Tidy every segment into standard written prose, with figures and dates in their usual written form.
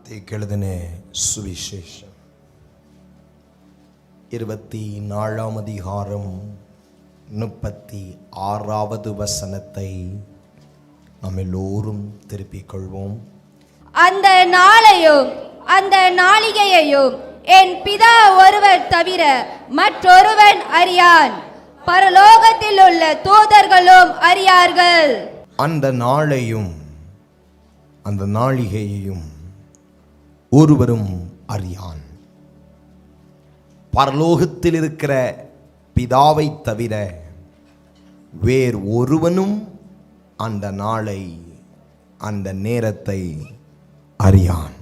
மத்தேயுக்கு எழுதின சுவிசேஷம் 24ஆம் அதிகாரம் 36வது வசனத்தை நாம் எல்லோரும் திருப்பிக் கொள்வோம். அந்த நாளையும் அந்த நாளிகையையும் என் பிதா ஒருவர் தவிர மற்றொருவன் அறியான், பரலோகத்தில் உள்ள தூதர்களும் அறியார்கள். அந்த நாளையும் அந்த நாளிகையையும் ஒருவரும் அறியான், பரலோகத்தில் இருக்கிற பிதாவை தவிர வேறு ஒருவனும் அந்த நாளை அந்த நேரத்தை அறியான்.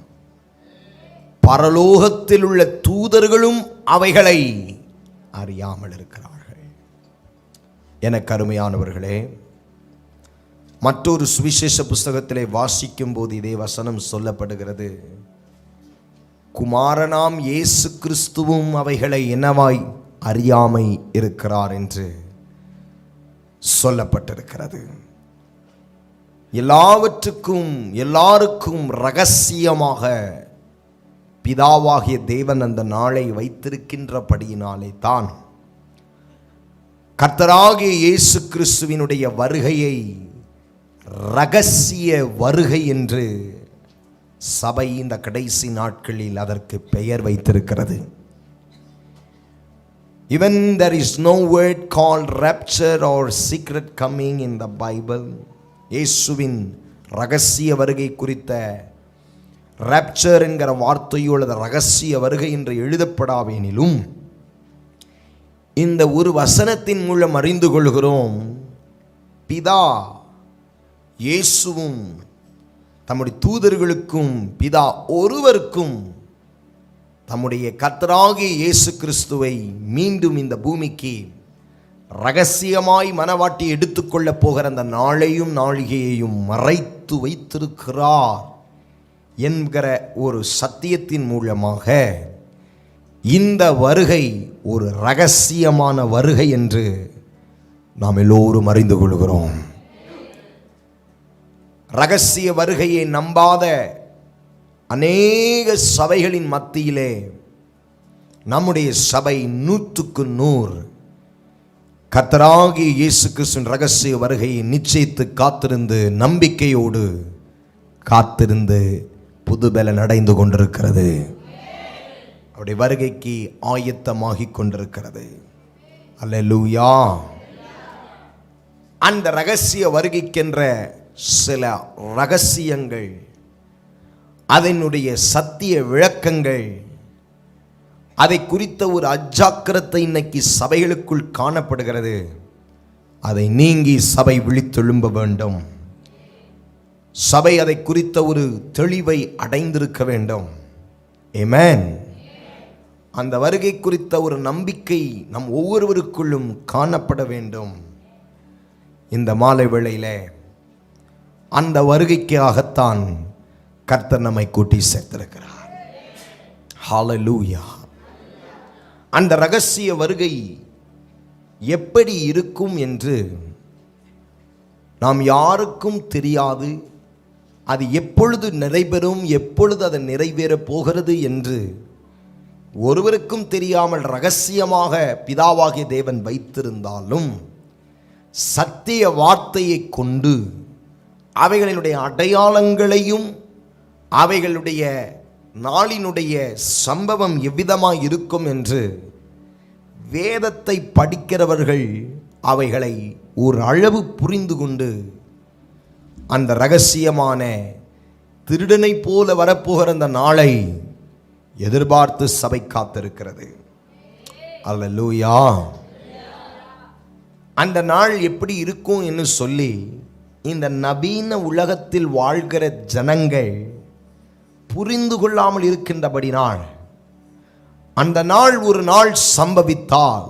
பரலோகத்தில் உள்ள தூதர்களும் அவைகளை அறியாமல் இருக்கிறார்கள். எனக்கு அருமையானவர்களே, மற்றொரு சுவிசேஷ புஸ்தகத்திலே வாசிக்கும் போது இதே வசனம் சொல்லப்படுகிறது. குமாரனாம் இயேசு கிறிஸ்துவும் அவைகளை என்னவாய் அறியாமை இருக்கிறார் என்று சொல்லப்பட்டிருக்கிறது. எல்லாருக்கும் ரகசியமாக பிதாவாகிய தேவன் அந்த நாளை வைத்திருக்கின்றபடியினாலே தான் கர்த்தராகிய இயேசு கிறிஸ்துவினுடைய வருகையை ரகசிய வருகை என்று சபை இந்த கடைசி நாட்களில் அதற்கு பெயர் வைத்திருக்கிறது. Even there is no word called rapture or secret coming in the Bible. இயேசுவின் ரகசிய வருகை குறித்த ராப்சர் என்கிற வார்த்தையோடு ரகசிய வருகை என்று எழுதப்படாவேனிலும் இந்த ஒரு வசனத்தின் மூலம் அறிந்து கொள்கிறோம், பிதா இயேசுவும் தம்முடைய தூதர்களுக்கும் பிதா ஒருவருக்கும் தம்முடைய கர்த்தராகிய இயேசு கிறிஸ்துவை மீண்டும் இந்த பூமிக்கு ரகசியமாய் மனவாட்டி எடுத்துக்கொள்ளப் போகிற அந்த நாளையும் நாளிகையையும் மறைத்து வைத்திருக்கிறார் என்கிற ஒரு சத்தியத்தின் மூலமாக இந்த வருகை ஒரு ரகசியமான வருகை என்று நாம் எல்லோரும் அறிந்து கொள்கிறோம். ரகசிய வருகையை நம்பாத அநேக சபைகளின் மத்தியிலே நம்முடைய சபை 100க்கு 100 கர்த்தராகிய இயேசு கிறிஸ்துவின் ரகசிய வருகையை நிச்சயித்து காத்திருந்து நம்பிக்கையோடு காத்திருந்து புதுபலன் அடைந்து கொண்டிருக்கிறது. அவருடைய வருகைக்கு ஆயத்தமாகிக் கொண்டிருக்கிறது. அல்லேலூயா. அந்த ரகசிய வருகைக்கென்ற சில ரகசியங்கள், அதனுடைய சத்திய விளக்கங்கள், அதை குறித்த ஒரு அஜாக்கிரத்தை இன்னைக்கு சபைகளுக்குள் காணப்படுகிறது. அதை நீங்கி சபை விழித்தெழும்ப வேண்டும். சபை அதை குறித்த ஒரு தெளிவை அடைந்திருக்க வேண்டும். ஆமென். அந்த வருகை குறித்த ஒரு நம்பிக்கை நம் ஒவ்வொருவருக்குள்ளும் காணப்பட வேண்டும். இந்த மாலை வேளையிலே அந்த வருகைக்காகத்தான் கர்த்தர் நம்மை கூட்டி சேர்த்திருக்கிறார். ஹல்லேலூயா. அந்த ரகசிய வருகை எப்படி இருக்கும் என்று நாம் யாருக்கும் தெரியாது. அது எப்பொழுது நடைபெறும், எப்பொழுது அது நிறைவேறப் போகிறது என்று ஒருவருக்கும் தெரியாமல் ரகசியமாக பிதாவாகிய தேவன் வைத்திருந்தாலும் சத்திய வார்த்தையை கொண்டு அவைகளினுடைய அடையாளங்களையும் அவைகளுடைய நாளினுடைய சம்பவம் எவ்விதமாக இருக்கும் என்று வேதத்தை படிக்கிறவர்கள் அவைகளை ஒரு அளவு புரிந்து கொண்டு அந்த ரகசியமான திருடனை போல வரப்போகிற அந்த நாளை எதிர்பார்த்து சபை காத்திருக்கிறது. அல்லேலூயா. அந்த நாள் எப்படி இருக்கும் என்று சொல்லி இந்த நவீன உலகத்தில் வாழ்கிற ஜனங்கள் புரிந்து கொள்ளாமல் இருக்கின்றபடினால் அந்த நாள் ஒரு நாள் சம்பவித்தால்,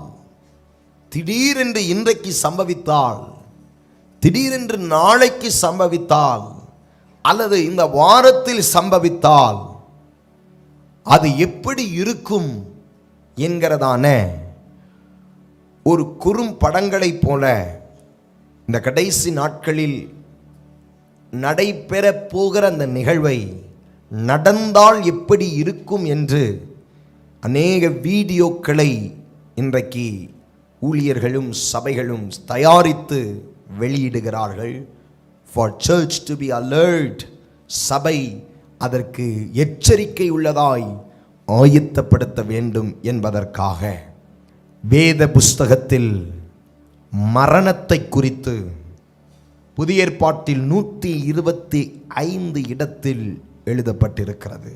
திடீரென்று இன்றைக்கு சம்பவித்தால், திடீரென்று நாளைக்கு சம்பவித்தால், அல்லது இந்த வாரத்தில் சம்பவித்தால் அது எப்படி இருக்கும் என்கிறதான ஒரு குறும்படங்களைப் போல இந்த கடைசி நாட்களில் நடைபெற போகிற அந்த நிகழ்வை நடந்தால் எப்படி இருக்கும் என்று அநேக வீடியோக்களை இன்றைக்கு ஊழியர்களும் சபைகளும் தயாரித்து வெளியிடுகிறார்கள். For church to be alert, சபை அதற்கு எச்சரிக்கை உள்ளதாய் ஆயத்தப்படுத்த வேண்டும் என்பதற்காக வேத புஸ்தகத்தில் மரணத்தை குறித்து புதிய ஏற்பாட்டில் 125 இடத்தில் எழுதப்பட்டிருக்கிறது.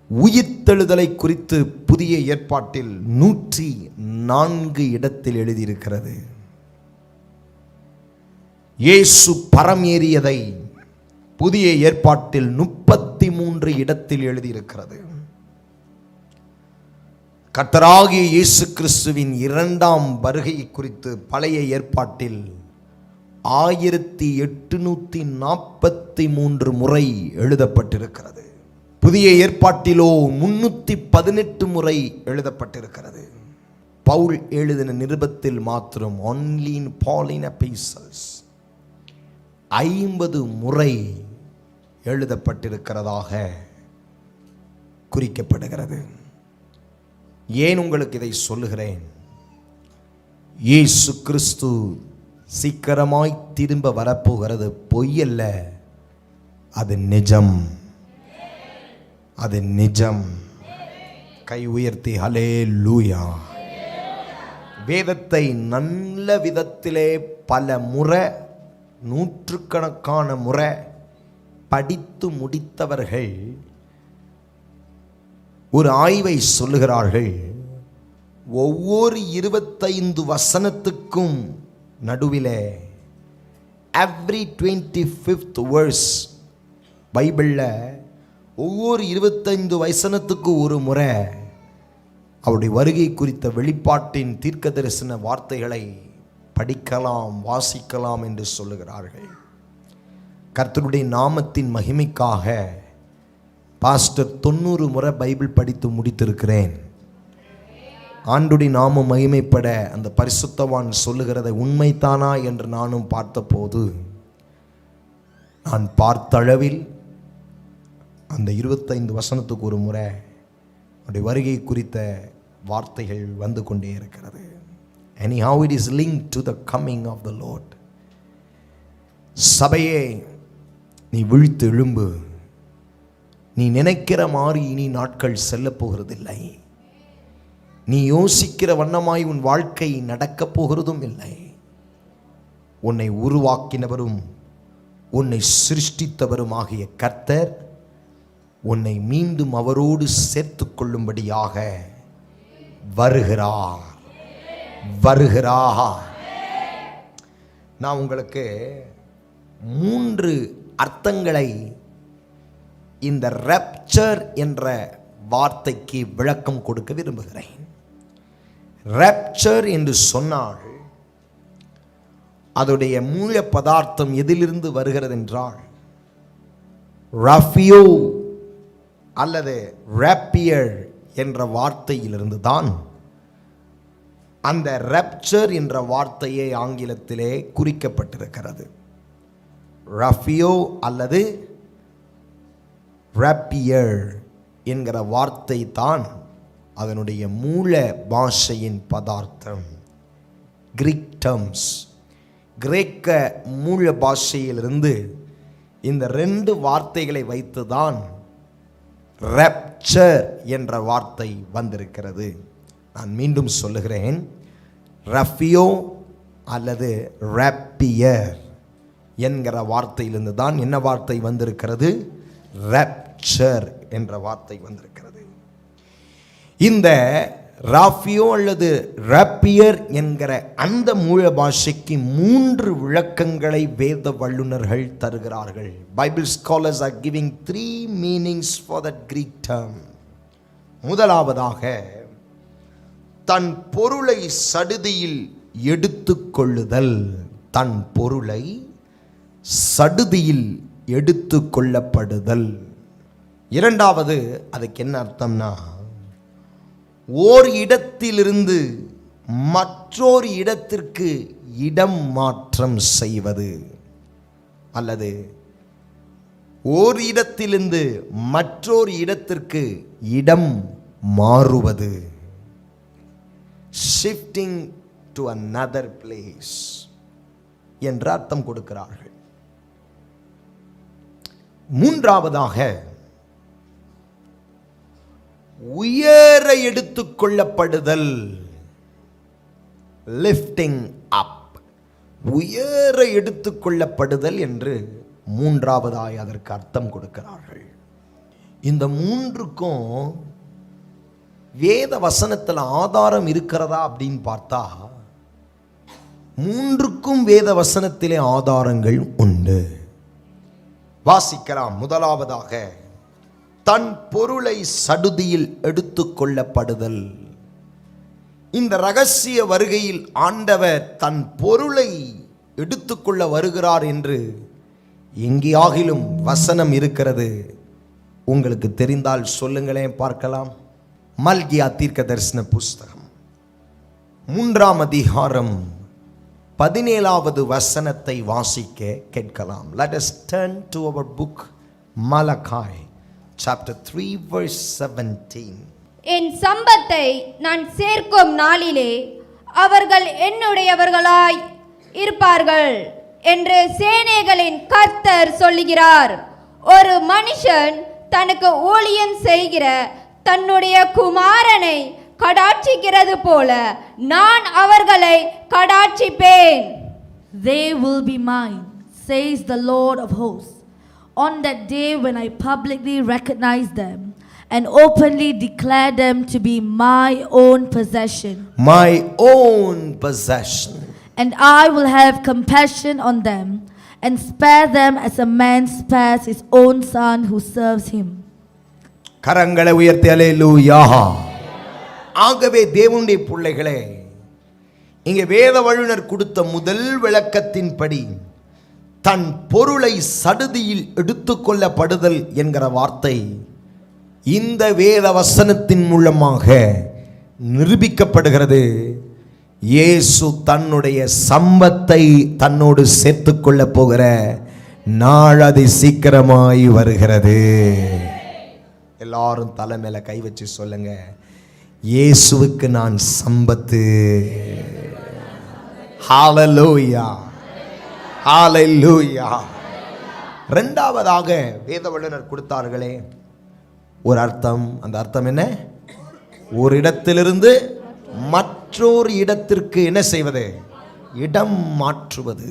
உயிர்த்தெழுதலை குறித்து புதிய ஏற்பாட்டில் 104 இடத்தில் எழுதியிருக்கிறது. இயேசு பரம் ஏறியதை புதிய ஏற்பாட்டில் 33 இடத்தில் எழுதியிருக்கிறது. கர்த்தராகிய இயேசு கிறிஸ்துவின் 2ஆம் வருகை குறித்து பழைய ஏற்பாட்டில் 1843 முறை எழுதப்பட்டிருக்கிறது. புதிய ஏற்பாட்டிலோ 318 முறை எழுதப்பட்டிருக்கிறது. பவுல் எழுதின நிருபத்தில் மாத்திரம் only in Pauline epistles 50 முறை எழுதப்பட்டிருக்கிறதாக குறிக்கப்படுகிறது. ஏன் உங்களுக்கு இதை சொல்லுகிறேன்? இயேசு கிறிஸ்து சீக்கிரமாய் திரும்ப வரப்போகிறது பொய்யல்ல, அது நிஜம், அது நிஜம். கை உயர்த்தி ஹல்லேலூயா. வேதத்தை நல்ல விதத்திலே பல முறை, நூற்றுக்கணக்கான முறை படித்து முடித்தவர்கள் ஒரு ஆய்வை சொல்லுகிறார்கள். ஒவ்வொரு 25 வசனத்துக்கும் நடுவிலே every 25th verse, பைபிளில் ஒவ்வொரு 25 வசனத்துக்கு ஒரு முறை அவருடைய வருகை குறித்த வெளிப்பாட்டின் தீர்க்க தரிசன வார்த்தைகளை படிக்கலாம், வாசிக்கலாம் என்று சொல்லுகிறார்கள். கர்த்தருடைய நாமத்தின் மகிமைக்காக பாஸ்டர் 90 முறை பைபிள் படித்து முடித்திருக்கிறேன். ஆண்டுடைய நாமம் மகிமைப்பட அந்த பரிசுத்தவான் சொல்லுகிறதை உண்மைதானா என்று நானும் பார்த்தபோது, நான் பார்த்த அளவில் அந்த 25 வசனத்துக்கு ஒரு முறை அவருடைய வருகை குறித்த வார்த்தைகள் வந்து கொண்டே இருக்கிறது. Anyhow, it is linked to the coming of the Lord. சபையே, நீ விழித்து எழும்பு. நீ நினைக்கிற மாதிரி இனி நாட்கள் செல்ல போகிறதில்லை. நீ யோசிக்கிற வண்ணமாய் உன் வாழ்க்கை நடக்கப் போகிறதும் இல்லை. உன்னை உருவாக்கினவரும் உன்னை சிருஷ்டித்தவரும் ஆகிய கர்த்தர் உன்னை மீண்டும் அவரோடு சேர்த்து கொள்ளும்படியாக வருகிறார். நான் உங்களுக்கு 3 அர்த்தங்களை இந்த ரப்சர் என்ற வார்த்தைக்கு விளக்கம் கொடுக்க விரும்புகிறேன். ரப்சர் என்று சொன்னால் அதோடைய மூல பதார்த்தம் எதிலிருந்து வருகிறது என்றால் ரஃபியோ அல்லது ரப்பியர் என்ற வார்த்தையிலிருந்து தான் அந்த ரப்சர் என்ற வார்த்தையை ஆங்கிலத்திலே குறிக்கப்பட்டிருக்கிறது. ரஃபியோ அல்லது ரப்பியர் என்கிற வார்த்தை தான் அதனுடைய மூல பாஷையின் பதார்த்தம். கிரீக் டர்ம்ஸ், கிரேக்க மூல பாஷையிலிருந்து இந்த 2 வார்த்தைகளை வைத்துதான் ரப்சர் என்ற வார்த்தை வந்திருக்கிறது. நான் மீண்டும் சொல்லுகிறேன், ரஃபியோ அல்லது ரப்பியர் என்கிற வார்த்தையிலிருந்து தான் என்ன வார்த்தை வந்திருக்கிறது? ரப்சர் என்ற வார்த்தை வந்திருக்கிறது. இந்த ராஃபியோ அல்லது ரப்பியர் என்கிற அந்த மூல பாஷைக்கு 3 விளக்கங்களை வேத வல்லுநர்கள் தருகிறார்கள். Bible scholars are giving 3 meanings for that Greek term. முதலாவதாக, தன் பொருளை சடுதியில் எடுத்துக்கொள்ளுதல். தன் பொருளை சடுதியில் எடுத்து கொள்ளப்படுதல். இரண்டாவது, அதுக்கு என்ன அர்த்தம்னா, ஓர் இடத்திலிருந்து மற்றொரு இடத்திற்கு இடம் மாற்றம் செய்வது, அல்லது ஓர் இடத்திலிருந்து மற்றொரு இடத்திற்கு இடம் மாறுவது, ஷிஃப்டிங் டு another place என்ற அர்த்தம் கொடுக்கிறார்கள். மூன்றாவதாக உயர எடுத்துக்கொள்ளப்படுதல், லிஃப்டிங் அப், உயர எடுத்துக்கொள்ளப்படுதல் என்று மூன்றாவதாய் அதற்கு அர்த்தம் கொடுக்கிறார்கள். இந்த மூன்றுக்கும் வேத வசனத்தில் ஆதாரம் இருக்கிறதா அப்படின்னு பார்த்தா மூன்றுக்கும் வேத வசனத்திலே ஆதாரங்கள் உண்டு. வாசிக்கலாம். முதலாவதாக தன் பொருளை சடுதியில் எடுத்துக்கொள்ளப்படுதல். இந்த ரகசிய வருகையில் ஆண்டவர் தன் பொருளை எடுத்துக்கொள்ள வருகிறார் என்று எங்கேயாகிலும் வசனம் இருக்கிறது? உங்களுக்கு தெரிந்தால் சொல்லுங்களேன், பார்க்கலாம். மல்கியா தீர்க்க தரிசன புஸ்தகம் 3ஆம் அதிகாரம் 17வது வசனத்தை வாசிக்க கேட்கலாம். Let us turn to our book Malachi chapter 3 verse 17. என் சம்பத்தை நான் சேர்க்கும் நாளிலே அவர்கள் என்னுடையவர்களாய் இருப்பார்கள் என்று சேனைகளின் கர்த்தர் சொல்லுகிறார். ஒரு மனுஷன் தனக்கு ஊழியம் செய்கிற தன்னுடைய குமாரனை கடாட்சிக்கிறது போல நான் அவர்களை கடாட்சிப்பேன். They will be mine, says the Lord of hosts, on that day when I publicly recognize them and openly declare them to be my own possession. My own possession. And I will have compassion on them and spare them as a man spares his own son who serves him. கரங்களை உயர்த்தி அல்லேலூயா. ஆகவே தேவனுடைய பிள்ளைகளே, இங்கே வேத வல்லுனர் கொடுத்த முதல் விளக்கத்தின்படி தன் பொருளை சடுதியில் எடுத்துக்கொள்ளப்படுதல் என்கிற வார்த்தை இந்த வேத வசனத்தின் மூலமாக நிரூபிக்கப்படுகிறது. இயேசு தன்னுடைய சம்பத்தை தன்னோடு சேர்த்துக்கொள்ள போகிற நாள் அது சீக்கிரமாய் வருகிறது. எல்லாரும் தலை மேல கை வச்சு சொல்லுங்க, இயேசுவுக்கு நான் சம்பத்து. ஹalleluya, ஹalleluya. இரண்டாவதாக வேத வல்லுனர் கொடுத்தார்களே ஒரு அர்த்தம். அந்த அர்த்தம் என்ன? ஒரு இடத்திலிருந்து மற்றொரு இடத்திற்கு என்ன செய்வது? இடம் மாற்றுவது.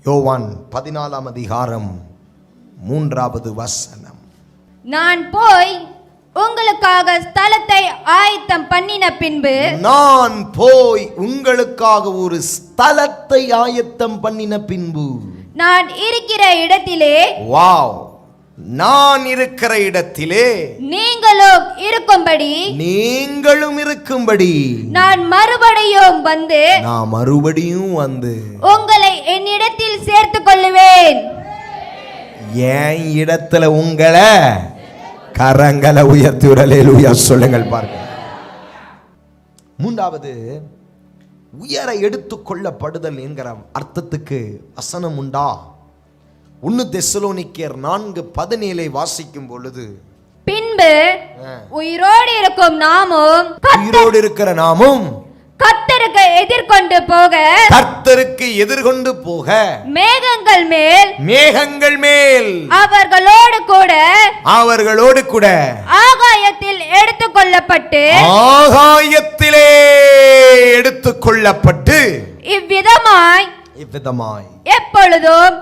யோவான் 14ஆம் அதிகாரம் 3வது வசனம். நான் போய் உங்களுக்காக ஸ்தலத்தை ஆயத்தம் பண்ணின பின்பு, நான் போய் உங்களுக்காக ஒரு ஸ்தலத்தை ஆயத்தம் பண்ணின பின்பு, நான் இருக்கிற இடத்திலே, வாவ், நான் இருக்கிற இடத்திலே நீங்களும் இருக்கும்படி நான் மறுபடியும் வந்து உங்களை என்னிடத்தில் சேர்த்துக் கொள்ளுவேன். என் இடத்துல உங்களை, கரங்களை உயர்த்தி அல்லேலூயா சொல்லுங்கள் பாருங்க. மூன்றாவது உயர எடுத்துக்கொள்ளப்படுதல் என்கிற அர்த்தத்துக்கு வசனம் உண்டா? 1 தெசலோனிக்கேயர் 4:17 வாசிக்கும் பொழுது, பின்பு உயிரோடு இருக்கிற நாமும் கர்த்தருக்கு எதிர்கொண்டு போக மேகங்கள் மேல் அவர்களோடு கூட ஆகாயத்திலே எடுத்துக்கொள்ளப்பட்டு இவ்விதமாய் எப்பொழுதும்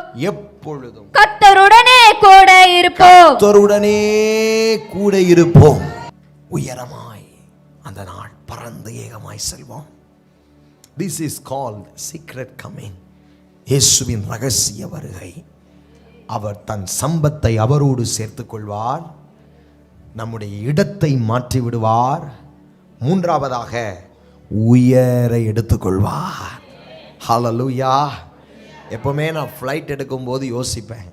கர்த்தருடனே கூட இருப்போம். உயரமாய் அந்த நாள் பறந்து ஏகமாய் செல்வோம். This is called secret coming. இயேசுவின் ரகசிய வருகை. அவர் தன் சம்பத்தை அவரோடு சேர்த்துக் கொள்வார், நம்முடைய இடத்தை மாற்றி விடுவார். மூன்றாவதாக உயர எடுத்துக்கொள்வார். ஹalleluya. எப்பவுமே நான் ஃப்ளைட் எடுக்கும்போது யோசிப்பேன்,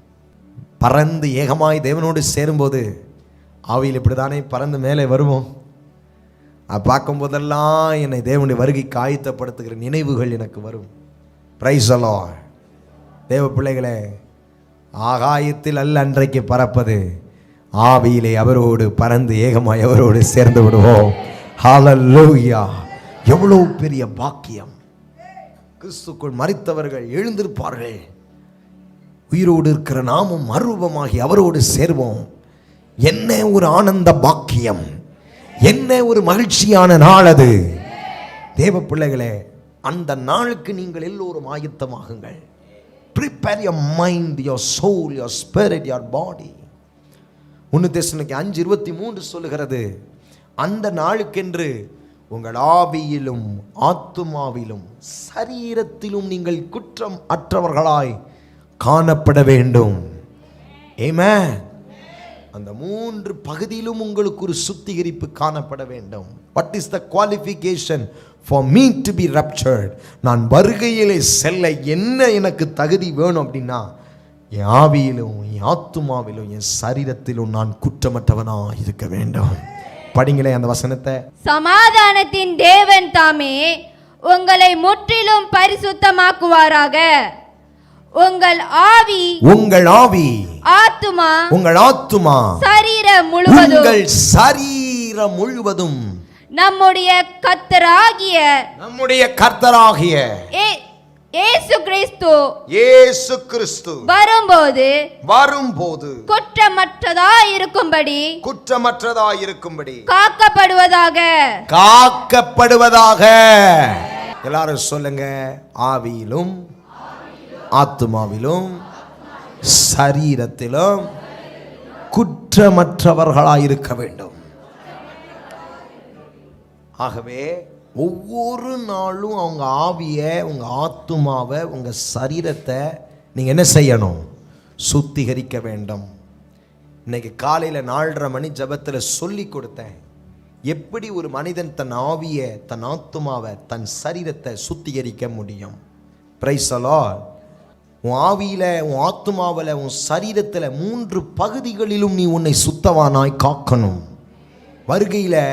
பறந்து ஏகமாய் தேவனோடு சேரும்போது ஆவியில் இப்படி தானே பறந்து மேலே வருவோம். பார்க்கும் போதெல்லாம் என்னை தேவனுடைய வருகைக்கு ஆயத்தப்படுத்துகிற நினைவுகள் எனக்கு வரும். Praise the Lord. தேவ பிள்ளைகளே, ஆகாயத்தில் அல்ல அன்றைக்கு பறப்பது, ஆவியிலே அவரோடு பறந்து ஏகமாய் அவரோடு சேர்ந்து விடுவோம். ஹல்லேலூயா! எவ்வளவு பெரிய பாக்கியம்! கிறிஸ்துக்குள் மரித்தவர்கள் எழுந்திருப்பார்கள். உயிரோடு இருக்கிற நாமும் மறுரூபமாகி அவரோடு சேர்வோம். என்ன ஒரு ஆனந்த பாக்கியம்! என்ன ஒரு மகிழ்ச்சியான நாள் அது! தேவ பிள்ளைகளே, அந்த நாளுக்கு நீங்கள் எல்லோரும் ஆயத்தமாகுங்கள். Prepare your mind, your soul, your spirit, your body. 1 Thessalonica 5:23 சொல்லுகிறது, அந்த நாளுக்கென்று உங்கள் ஆவியிலும் ஆத்துமாவிலும் சரீரத்திலும் நீங்கள் குற்றம் அற்றவர்களாய் காணப்பட வேண்டும். ஆமென். அந்த 3 பகுதியிலும் உங்களுக்கு ஒரு சுத்திகரிப்பு காணப்பட வேண்டும். What is the qualification for me to be raptured? நான் வருகையிலே செல்ல என்ன எனக்கு தகுதி வேணும் அப்படின்னா, என் ஆவியிலும் என் ஆத்துமாவிலும் என் சரீரத்திலும் நான் குற்றமற்றவனாக இருக்க வேண்டும். படிங்களே அந்த வசனத்தை. சமாதானத்தின் தேவன் தாமே உங்களை முற்றிலும் பரிசுத்தமாக்குவாராக. உங்கள் ஆவி ஆத்துமா சரீரம் முழுவதும் நம்முடைய கர்த்தராகிய இயேசு கிறிஸ்து வரும்போது குற்றமற்றதாய் இருக்கும்படி காக்கப்படுவதாக. எல்லாரும் சொல்லுங்க, ஆவியிலும் ஆத்துமாவிலும் சரீரத்திலும் குற்றமற்றவர்களாய் இருக்க வேண்டும். ஆகவே ஒவ்வொரு நாளும் அவங்க ஆவியை, உங்க ஆத்துமாவை, உங்க சரீரத்தை நீங்க என்ன செய்யணும்? சுத்திகரிக்க வேண்டும். இன்னைக்கு காலையில 4:30 மணி ஜபத்துல சொல்லி கொடுத்தேன், எப்படி ஒரு மனிதன் தன் ஆவியை, தன் ஆத்துமாவை, தன் சரீரத்தை சுத்திகரிக்க முடியும். Praise the Lord. உன் ஆவியில, உன் ஆத்துமாவில், உன் சரீரத்தில் 3 பகுதிகளிலும் நீ உன்னை சுத்தவானாய் காக்கணும். வருகையில்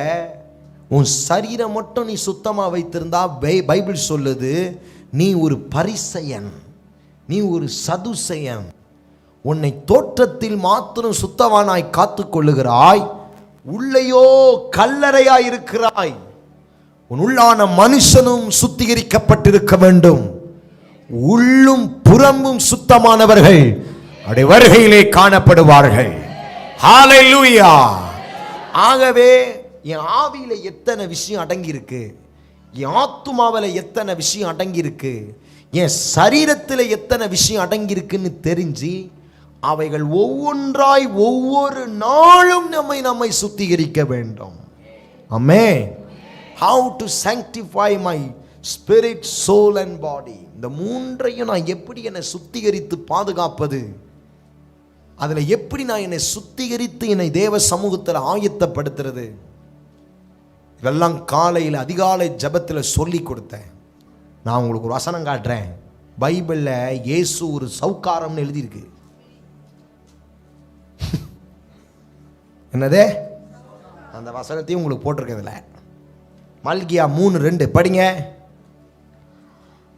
உன் சரீரம் மட்டும் நீ சுத்தமாக வைத்திருந்தா பைபிள் சொல்லுது, நீ ஒரு பரிசேயன், நீ ஒரு சதுசேயன். உன்னை தோற்றத்தில் மாத்திரம் சுத்தவானாய் காத்து கொள்ளுகிறாய், உள்ளேயோ கல்லறையாய் இருக்கிறாய். உன் உள்ளான மனுஷனும் சுத்திகரிக்கப்பட்டிருக்க வேண்டும். உள்ளும் புறம்பும் சுத்தமானவர்கள் அவருடைய வருகையிலே காணப்படுவார்கள். ஹல்லேலூயா! ஆகவே என் ஆவியில எத்தனை விஷயம் அடங்கி இருக்கு, என் ஆத்துமாவில எத்தனை விஷயம் அடங்கி இருக்கு, என் சரீரத்தில் எத்தனை விஷயம் அடங்கி இருக்குன்னு தெரிஞ்சு அவைகள் ஒவ்வொன்றாய் ஒவ்வொரு நாளும் நம்மை சுத்திகரிக்க வேண்டும். ஆமென். How to sanctify my spirit, soul and body. இந்த 3ஐயும் நான் எப்படி என்னை சுத்திகரித்து பாதுகாப்பது, அதில் எப்படி நான் என்னை சுத்திகரித்து என்னை தேவ சமூகத்தில் ஆயத்தப்படுத்துறது, இதெல்லாம் காலையில் அதிகாலை ஜபத்தில் சொல்லி கொடுத்தேன். நான் உங்களுக்கு ஒரு வசனம் காட்டுறேன். பைபிளில் இயேசு ஒரு சவுக்காரம்னு எழுதியிருக்கு. என்னதே? அந்த வசனத்தையும் உங்களுக்கு போட்டிருக்கிறதுல மல்கியா 3:2 படிங்க.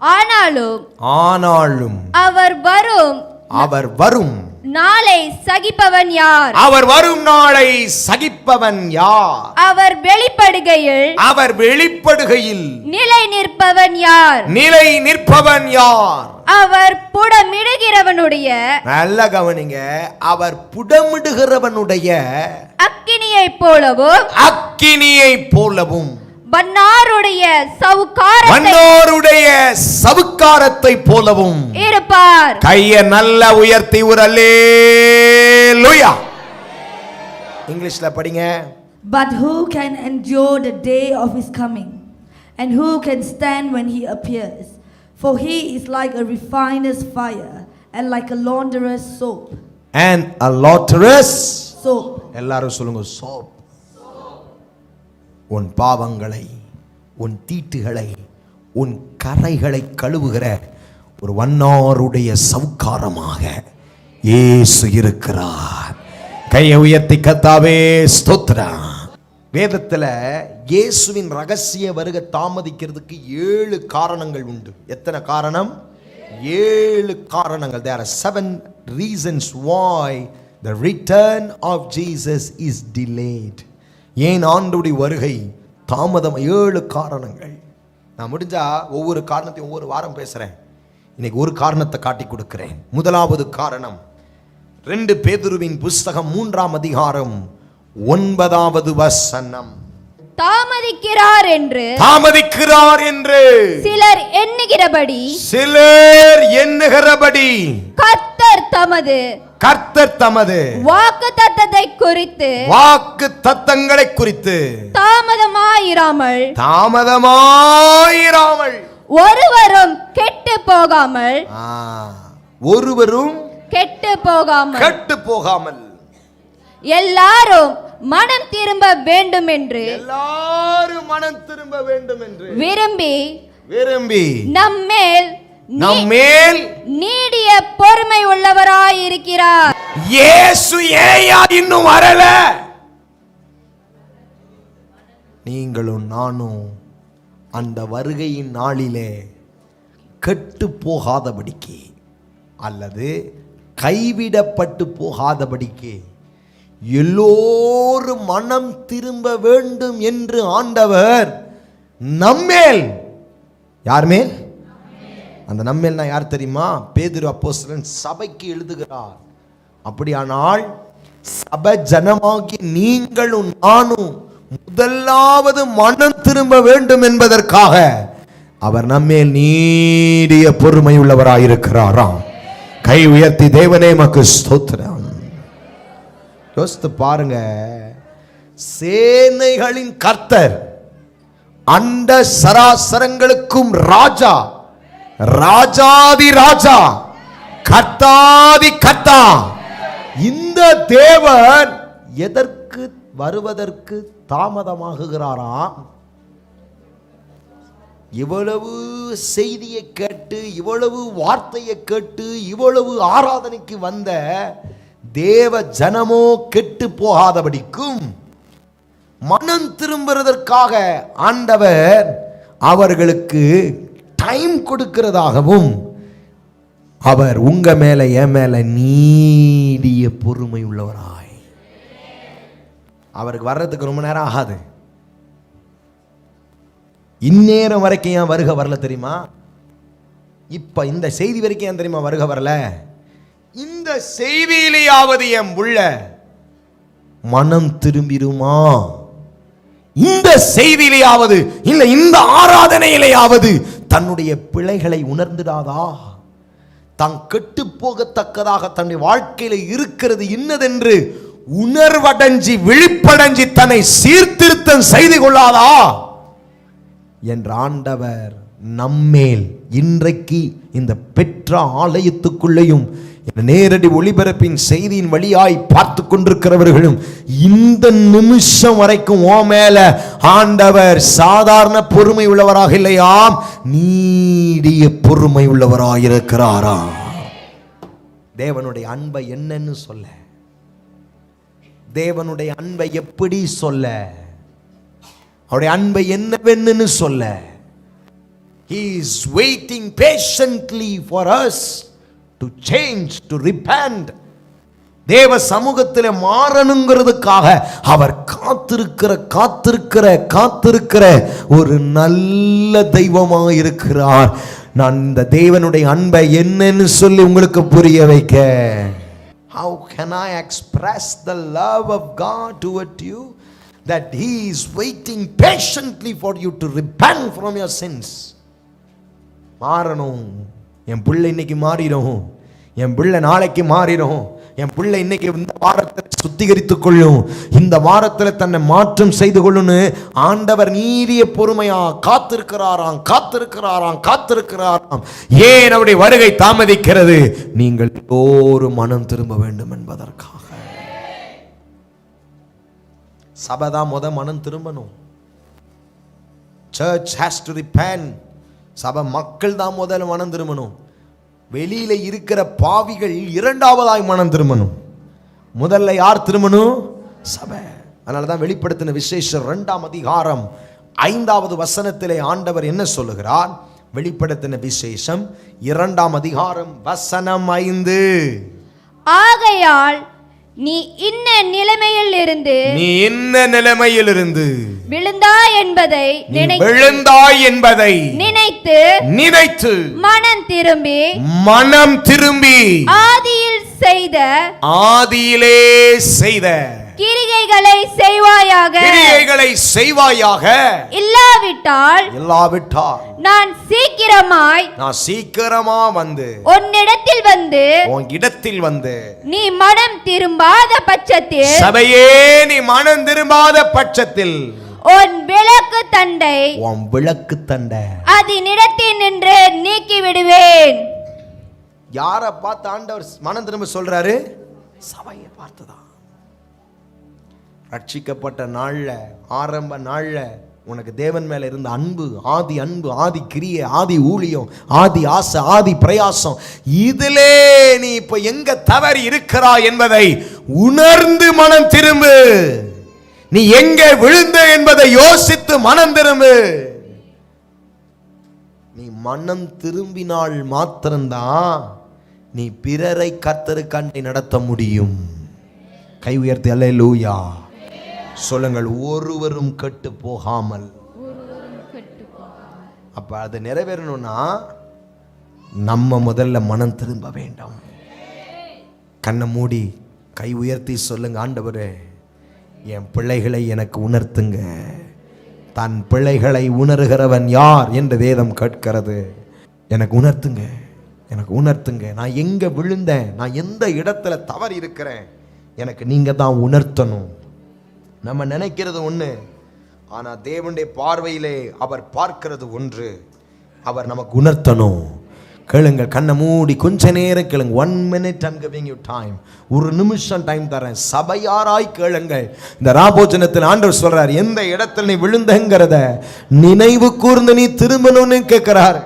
ஆனாலும் அவர் வரும் நாளை சகிப்பவன் யார்? அவர் வெளிப்படுகையில் நிலை நிற்பவன் யார்? அவர் புடமிடுகிறவனுடைய, நல்ல கவனிங்க, அவர் புடமிடுகிறவனுடைய அக்கினியைப் போலவும் வண்ணாருடைய சவுக்காரத்தை போலவும் இருப்பார். கையை நல்ல உயர்த்தி ஒரு அல்லேலூயா. இங்கிலீஷ்ல படிங்க. But who can endure the day of his coming, and who can stand when he appears? For he is like a refiner's fire and like a launderer's soap. And a launderer's soap. எல்லாரும் சொல்லுங்க, soap. உன் பாவங்களை, உன் தீட்டுகளை, உன் கரைகளை கழுவுகிற ஒரு வண்ணாருடைய சவுக்காரமாக இயேசு இருக்கிறார். கையை உயர்த்தி கர்த்தாவே ஸ்தோத்திரம். வேதத்தில் இயேசுவின் ரகசிய வருகை தாமதிக்கிறதுக்கு 7 காரணங்கள் உண்டு. எத்தனை காரணம்? 7 காரணங்கள். There are 7 reasons why the return of Jesus is delayed. ஏன் ஆண்டவருடைய வருகை தாமதம்? 7 காரணங்கள். நான் முடிஞ்சா ஒவ்வொரு காரணத்தையும் ஒவ்வொரு வாரம் பேசுறேன். இன்னைக்கு ஒரு காரணத்தை காட்டி கொடுக்கிறேன். முதலாவது காரணம் 2 பேதுருவின் புஸ்தகம் 3ஆம் அதிகாரம் 9வது வசனம். தாமதிக்கிறார் என்று சிலர் எண்ணுகிறபடி கர்த்தர் தமது வாக்கு தத்தங்களை குறித்து தாமதமாயிராமல் ஒருவரும் கெட்டு போகாமல் எல்லாரும் மனம் திரும்ப வேண்டும் என்று விரும்பி நம்மேல் நீடிய பொறுமை உள்ளவராயிருக்கிறார். இயேசு ஏயா இன்னும் வரல? நீங்களும் நானும் அந்த வருகையின் நாளிலே கெட்டு போகாதபடிக்கு அல்லது கைவிடப்பட்டு போகாதபடிக்கு எல்லோரும் மனம் திரும்ப வேண்டும் என்று ஆண்டவர் நம்மேல், யார் மேல்? அந்த நம்மேல்னா யார் தெரியுமா? பேதுரு அப்போஸ்தலன் சபைக்கு எழுதுகிறார். அப்படியானால் சபை ஜனமாகி நீங்களும் நானும் முதலாவது மனம் திரும்ப வேண்டும் என்பதற்காக அவர் நம்மேல் நீடிய பொறுமை உள்ளவராயிருக்கிறாராம். கை உயர்த்தி தேவனே மக்கு ஸ்தோத்திரம். யோசித்து பாருங்க, சேனைகளின் கர்த்தர், அண்ட சராசரங்களுக்கும் ராஜா, ராஜாதி ராஜா, கர்த்தாதி கர்த்தா, இந்த தேவன் எதற்கு வருவதற்கு தாமதமாகுகிறாராம்? இவ்வளவு செய்தியை கேட்டு, இவ்வளவு வார்த்தையை கேட்டு, இவ்வளவு ஆராதனைக்கு வந்த தேவ ஜனமோ கெட்டு போகாதபடிக்கும் மனம் திரும்புவதற்காக ஆண்டவர் அவர்களுக்கு டைம் கொடுக்கிறதாகவும் அவர் உங்க மேல என் மேல நீடிய பொறுமை உள்ளவராய். அவருக்கு வர்றதுக்கு ரொம்ப நேரம் ஆகாது. இந்நேரம் வரைக்கும் ஏன் வருகை வரல தெரியுமா? இப்ப இந்த செய்தி வரைக்கும் ஏன் தெரியுமா வருகை வரல? இந்த செய்தியிலேயாவது என் புள்ள மனம் திரும்பிடுமா? இந்த செய்தியிலேயாவது இல்ல இந்த ஆராதனையிலேயாவது தன்னுடைய பிழைகளை உணர்ந்துடாதா? தான் கெட்டு போகத்தக்கதாக தன்னுடைய வாழ்க்கையில இருக்கிறது இன்னதென்று உணர்வடைஞ்சி விழிப்படைஞ்சி தன்னை சீர்திருத்தம் செய்து கொள்ளாதா என்ற ஆண்டவர் நம்மேல் இன்றைக்கு இந்த பெற்ற ஆலயத்துக்குள்ளேயும் நேரடி ஒளிபரப்பின் செய்தியின் வழியாய் பார்த்து கொண்டிருக்கிறவர்களும் இந்த நிமிஷம் வரைக்கும் ஓ மேல ஆண்டவர் சாதாரண பொறுமை உள்ளவராக இல்லையாம், நீடிய பொறுமை உள்ளவராயிருக்கிறாரா. தேவனுடைய அன்பை என்னன்னு சொல்ல, தேவனுடைய அன்பை எப்படி சொல்ல, அவருடைய அன்பை என்னவென்னு சொல்ல. He is waiting patiently for us to change, to repent. தேவ சமூகத்தில் மாறணுங்கிறதுக்காக அவர் காத்திருக்கிற ஒரு நல்ல தெய்வமாக இருக்கிறார். நான் இந்த தேவனுடைய அன்பை என்னன்னு சொல்லி உங்களுக்கு புரிய வைக்க, how can I express the love of God toward you? That He is waiting patiently for you to repent from your sins. மாறணும். என் பிள்ளை இன்னைக்கு மாறிடும், என் பிள்ளை நாளைக்கு மாறிடும், என் பிள்ளை இன்னைக்கு இந்த வாரத்தில் சுத்திகரித்துக் கொள்ளும், இந்த வாரத்தில் தன்னை மாற்றம் செய்து கொள்ளுன்னு ஆண்டவர் நீடிய பொறுமையா காத்திருக்கிறாராம். ஏன் அவருடைய வருகை தாமதிக்கிறது? நீங்கள் ஒரு மனம் திரும்ப வேண்டும் என்பதற்காக. சபைதான் மனம் திரும்பணும். Church has to repent. சபை மக்கள் தான் முதல்ல மனம் திரும்பணும். வெளியில இருக்கிற பாவிகள் இரண்டாவதாய் மனம் திரும்பணும். முதல்ல யார் திரும்பணும்? சபை. அதனாலதான் வெளிப்படுத்தின விசேஷம் 2ஆம் அதிகாரம் 5வது வசனத்திலே ஆண்டவர் என்ன சொல்லுகிறார்? வெளிப்படுத்தின விசேஷம் 2ஆம் அதிகாரம் வசனம் 5. ஆகையால் நீ இன்ன நிலைமையில் இருந்து விழுந்தாய் என்பதை நினைத்து மனம் திரும்பி ஆதியிலே செய்த கிரிகைகளை செய்வாயாக. இல்லாவிட்டால் நான் சீக்கிரமா வந்து உன்னிடத்தில் வந்து நீ மனம் திரும்பாத பட்சத்தில், சபையே நீ மனம் திரும்பாத பட்சத்தில் உன் விளக்கு தண்டை அதனிடத்தில் நின்று நீக்கி விடுவேன். யாரை பார்த்து ஆண்டவர் மனம் திரும்ப சொல்றாரு? சபையை பார்த்துதான். ரட்சிக்கப்பட்ட நாள்ல, ஆரம்ப நாள்ல உனக்கு தேவன் மேல இருந்த அன்பு, ஆதி கிரியை, ஆதி ஊழியம், ஆதி ஆசை, ஆதி பிரயாசம், இதிலே நீ இப்ப எங்க தவறி இருக்கிறாய் என்பதை உணர்ந்து மனம் திரும்பு. நீ எங்க விழுந்த என்பதை யோசித்து மனம் திரும்பு. நீ மனம் திரும்பினால் மாத்திரம்தான் நீ பிறரை கர்த்தருக்காண்டி நடத்த முடியும். கை உயர்த்தி அல்லேலூயா சொல்லுங்கள். ஒருவரும் கெட்டு போகாமல். அப்ப அது நிறைவேறணும்னா நம்ம முதல்ல மனம் திரும்ப வேண்டும். கண்ணை மூடி கை உயர்த்தி சொல்லுங்க, ஆண்டவரே என் பிள்ளைகளை எனக்கு உணர்த்துங்க. தன் பிள்ளைகளை உணர்கிறவன் யார் என்று வேதம் கேட்கிறது. எனக்கு உணர்த்துங்க. நான் எங்க விழுந்தேன், நான் எந்த இடத்துல தவறி இருக்கிறேன், எனக்கு நீங்க தான் உணர்த்தணும். நம்ம நினைக்கிறது ஒன்று, ஆனா தேவனுடைய பார்வையிலே அவர் பார்க்கிறது ஒன்று. அவர் நமக்கு உணர்த்தணும். கேளுங்க, கண்ணை மூடி கொஞ்ச நேரம் கேளுங்க. 1 minute I'm giving you time. ஒரு நிமிஷம் டைம் தரேன். சபையாராய் கேளுங்க. இந்த ராபோஜனத்தில் ஆண்டவர் சொல்றார், எந்த இடத்துல நீ விழுந்தங்கிறத நினைவு கூர்ந்து நீ திரும்பணும்னு கேட்கிறார்.